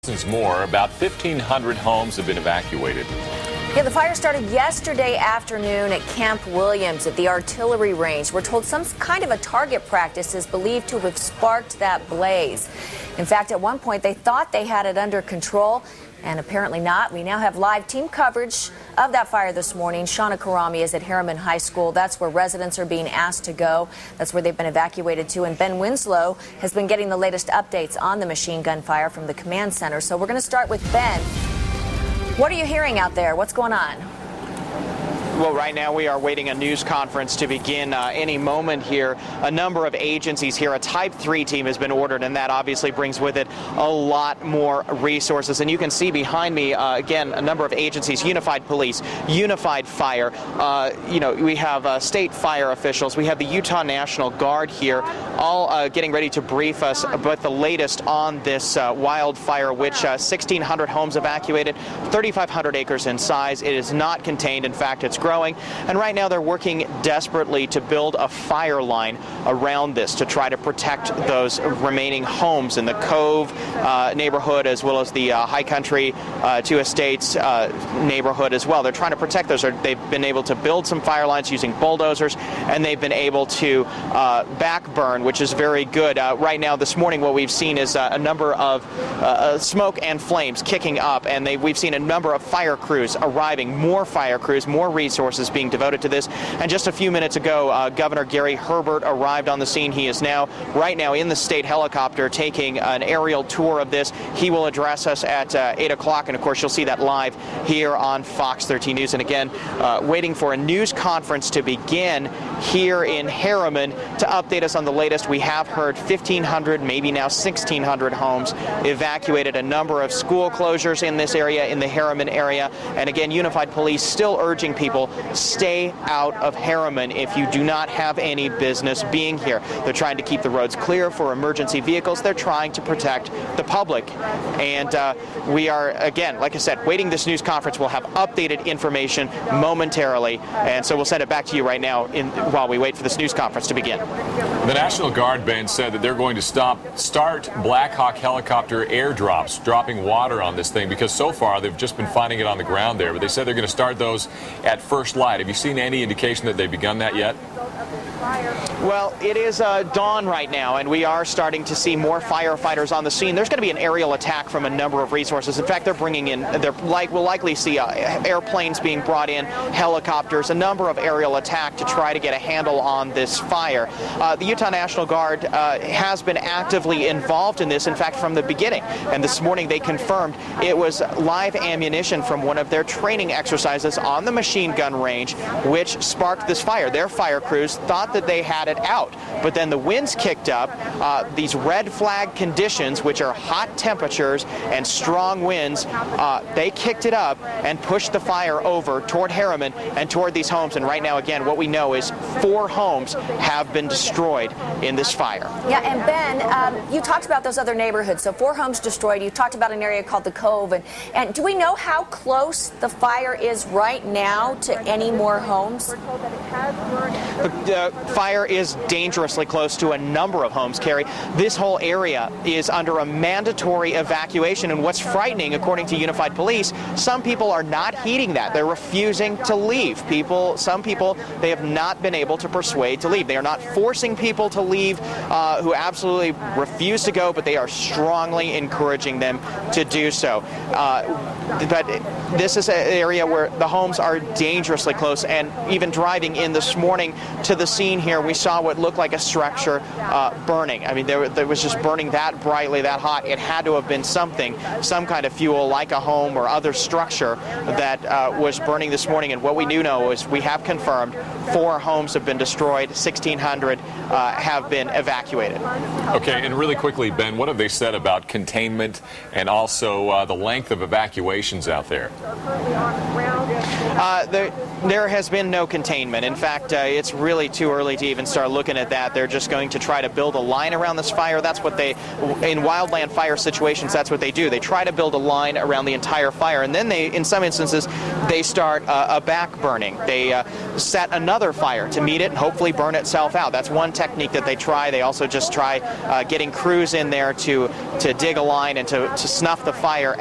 More, about 1,500 homes have been evacuated. Yeah, the fire started yesterday afternoon at Camp Williams at the artillery range. We're told some kind of a target practice is believed to have sparked that blaze. In fact, at one point they thought they had it under control, and apparently not. We now have live team coverage of that fire this morning. Shauna Karami is at Herriman High School. That's where residents are being asked to go. That's where they've been evacuated to. And Ben Winslow has been getting the latest updates on the machine gun fire from the command center. So we're going to start with Ben. What are you hearing out there? What's going on? Well, right now we are waiting a news conference to begin any moment here. A number of agencies here, a Type 3 team has been ordered, and that obviously brings with it a lot more resources. And you can see behind me, again, a number of agencies, Unified Police, Unified Fire. We have state fire officials. We have the Utah National Guard here, all getting ready to brief us about the latest on this wildfire, which 1,600 homes evacuated, 3,500 acres in size. It is not contained. In fact, it's growing, and right now they're working desperately to build a fire line around this to try to protect those remaining homes in the Cove neighborhood, as well as the High Country Two Estates neighborhood as well. They're trying to protect those. They've been able to build some fire lines using bulldozers, and they've been able to backburn, which is very good. Right now, this morning, what we've seen is a number of smoke and flames kicking up, and we've seen a number of fire crews arriving, more fire crews, more resources being devoted to this. And just a few minutes ago, Governor Gary Herbert arrived on the scene. He is right now in the state helicopter taking an aerial tour of this. He will address us at 8 o'clock, and of course you'll see that live here on Fox 13 News. And again, waiting for a news conference to begin here in Herriman to update us on the latest. We have heard 1,500, maybe now 1,600 homes evacuated, a number of school closures in this area, in the Herriman area. And again, Unified Police still urging people, stay out of Herriman if you do not have any business being here. They're trying to keep the roads clear for emergency vehicles. They're trying to protect the public. And we are, again, like I said, waiting this news conference. We'll have updated information momentarily. And so we'll send it back to you right now while we wait for this news conference to begin. The National Guard, Ben, said that they're going to start Black Hawk helicopter airdrops, dropping water on this thing, because so far they've just been finding it on the ground there. But they said they're going to start those at first light. Have you seen any indication that they've begun that yet? Well, it is dawn right now, and we are starting to see more firefighters on the scene. There's going to be an aerial attack from a number of resources. In fact, we'll likely see airplanes being brought in, helicopters, a number of aerial attack to try to get a handle on this fire. The Utah National Guard has been actively involved in this, in fact, from the beginning. And this morning they confirmed it was live ammunition from one of their training exercises on the machine gun range which sparked this fire. Their fire crews thought that they had it out, but then the winds kicked up. These red flag conditions, which are hot temperatures and strong winds, they kicked it up and pushed the fire over toward Herriman and toward these homes. And right now, again, what we know is 4 homes have been destroyed in this fire. Yeah, and Ben, you talked about those other neighborhoods. So 4 homes destroyed. You talked about an area called the Cove. And do we know how close the fire is right now to any more homes? The fire is dangerously close to a number of homes, Carrie. This whole area is under a mandatory evacuation, and what's frightening, according to Unified Police, some people are not heeding that. They're refusing to leave. Some people, they have not been able to persuade to leave. They are not forcing people to leave who absolutely refuse to go, but they are strongly encouraging them to do so. But this is an area where the homes are dangerously close, and even driving in this morning to the scene here, we saw what looked like a structure burning. I mean, there was just burning that brightly, that hot. It had to have been something, some kind of fuel, like a home or other structure that was burning this morning. And what we do know is we have confirmed 4 homes have been destroyed, 1,600 have been evacuated. Okay, and really quickly, Ben, what have they said about containment and also the length of evacuations out there? There has been no containment. In fact, it's really too early to even start looking at that, they're just going to try to build a line around this fire. That's what they, in wildland fire situations, that's what they do. They try to build a line around the entire fire, and then they, in some instances, they start a back burning. They set another fire to meet it and hopefully burn itself out. That's one technique that they try. They also just try getting crews in there to dig a line and to snuff the fire out.